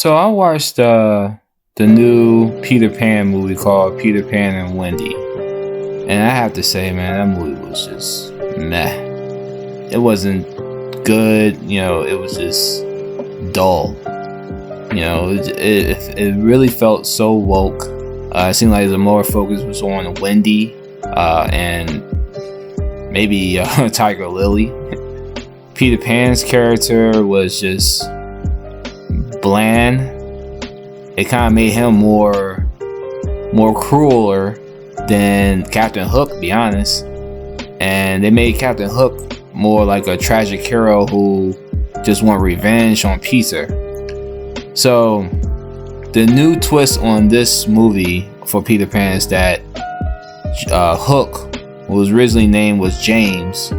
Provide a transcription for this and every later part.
So I watched the new Peter Pan movie called Peter Pan and Wendy, and I have to say, man, that movie was just meh. It wasn't good, it was just dull. It really felt so woke. It seemed like the more focus was on Wendy and maybe Tiger Lily. Peter Pan's character was just bland. It kind of made him more crueler than Captain Hook, to be honest. And they made Captain Hook more like a tragic hero who just want revenge on Peter. So the new twist on this movie for Peter Pan is that Hook, who was originally named was James,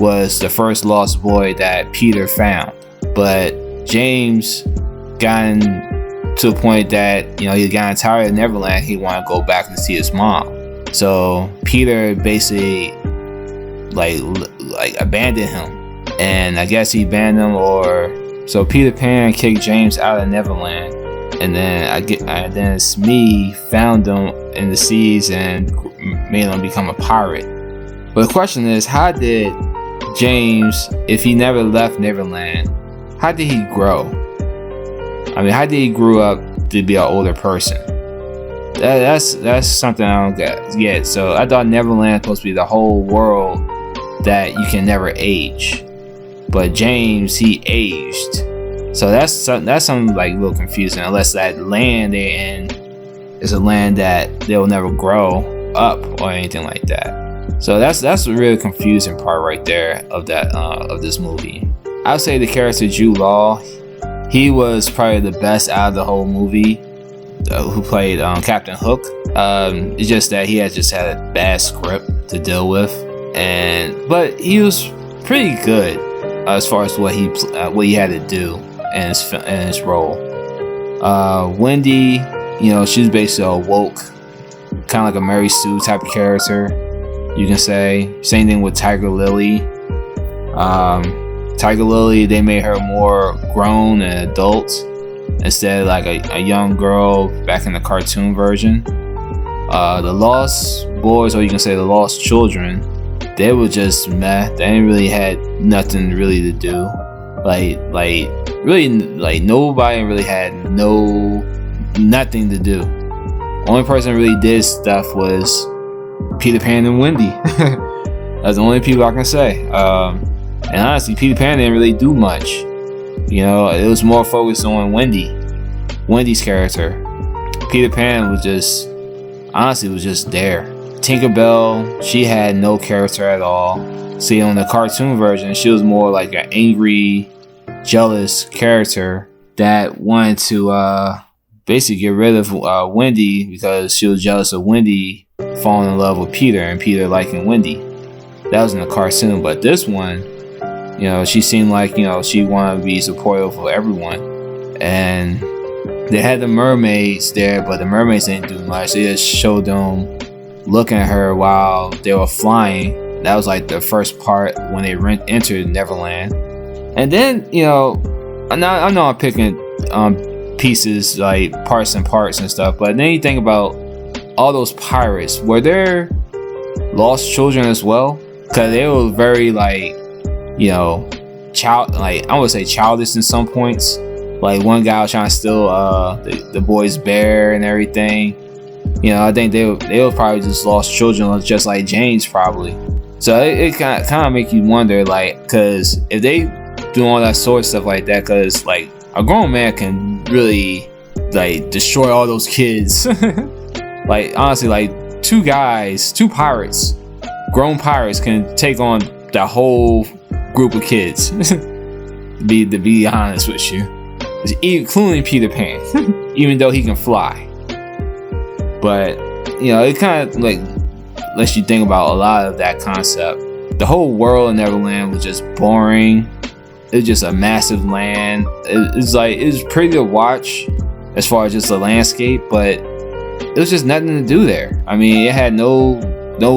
was the first lost boy that Peter found. But James gotten to a point that he got tired of Neverland. He wanted to go back and see his mom. So Peter basically like abandoned him, and I guess he abandoned him, or so Peter Pan kicked James out of Neverland, and then Smee found him in the seas and made him become a pirate. But the question is, how did James, if he never left Neverland, how did he grow? I mean, how did he grow up to be an older person? That's something I don't get. So I thought Neverland was supposed to be the whole world that you can never age, but James, he aged. So that's something like a little confusing. Unless that land they're in is a land that they'll never grow up or anything like that. So that's the really confusing part right there of this movie. I would say the character Jude Law, he was probably the best out of the whole movie, who played Captain Hook. It's just that he had a bad script to deal with, but he was pretty good as far as what he had to do in his role. Wendy, she's basically a woke, kind of like a Mary Sue type of character, you can say. Same thing with Tiger Lily. Tiger Lily, they made her more grown and adult instead of like a young girl back in the cartoon version. The Lost Boys, or you can say the Lost Children, they were just meh. They didn't really had nothing really to do. Nobody really had nothing to do. Only person that really did stuff was Peter Pan and Wendy. That's the only people I can say. And honestly, Peter Pan didn't really do much. It was more focused on Wendy's character. Peter Pan was just there. Tinkerbell, she had no character at all. See, on the cartoon version, she was more like an angry, jealous character that wanted to basically get rid of Wendy because she was jealous of Wendy falling in love with Peter and Peter liking Wendy. That was in the cartoon, but this one, she seemed like, she wanted to be supportive of everyone. And they had the mermaids there, but the mermaids didn't do much. They just showed them looking at her while they were flying. That was like the first part when they entered Neverland. And then, I know I'm picking pieces, like parts and stuff, but then you think about all those pirates. Were there lost children as well? Because they were very I would say childish in some points. Like one guy was trying to steal the boy's bear and everything. I think they were probably just lost children, just like James probably. So it kind of make you wonder, because if they do all that sort of stuff like that, because a grown man can really destroy all those kids. Honestly, two pirates, grown pirates, can take on the whole group of kids. to be honest with you, including Peter Pan, even though he can fly. But it kind of lets you think about a lot of that concept. The whole world in Neverland was just boring. It was just a massive land. It was pretty to watch as far as just the landscape, but it was just nothing to do there. I mean, it had no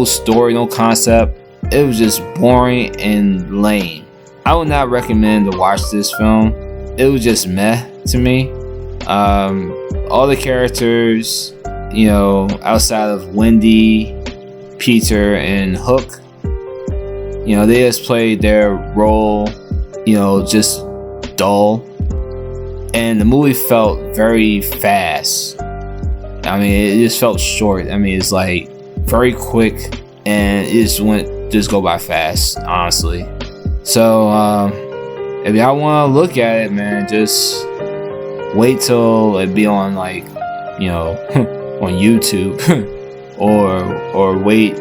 story, no concept. It was just boring and lame. I would not recommend to watch this film. It was just meh to me. All the characters, you know, outside of Wendy, Peter, and Hook, you know, they just played their role, you know, just dull. And the movie felt very fast. I mean, it just felt short. I mean, it's like very quick, and it just go by fast, honestly. So, if y'all want to look at it, man, just wait till it be on, like, you know, on YouTube, or wait,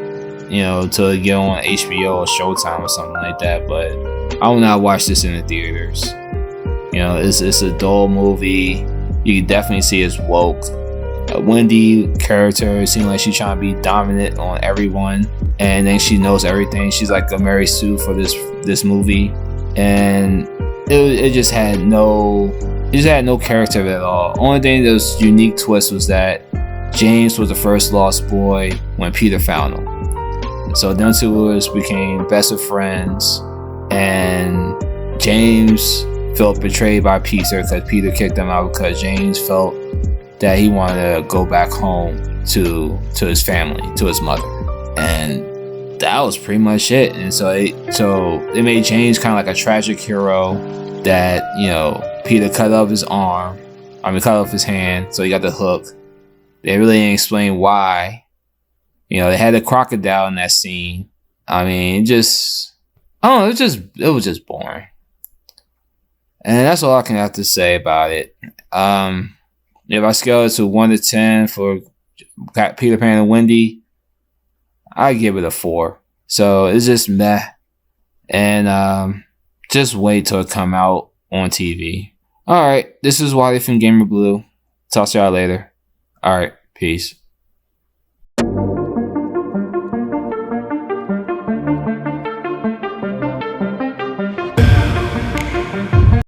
you know, till it get on HBO or Showtime or something like that. But I will not watch this in the theaters. You know, it's a dull movie. You can definitely see it's woke. Wendy character seems like she's trying to be dominant on everyone, and then she knows everything. She's like a Mary Sue for this movie, and it just had no character at all. Only thing that was unique twist was that James was the first lost boy when Peter found him. So them two became best of friends, and James felt betrayed by Peter because Peter kicked him out because James felt that he wanted to go back home to his family, to his mother. And that was pretty much it. And so they made James kind of like a tragic hero that, you know, Peter cut off his hand, so he got the hook. They really didn't explain why. You know, they had a crocodile in that scene. I mean, it was just boring. And that's all I can have to say about it. If I scale it to 1 to 10 for Peter Pan and Wendy, I give it a 4. So it's just meh. And just wait till it come out on TV. Alright, this is Wally from Gamerbloo. Talk to y'all later. Alright, peace.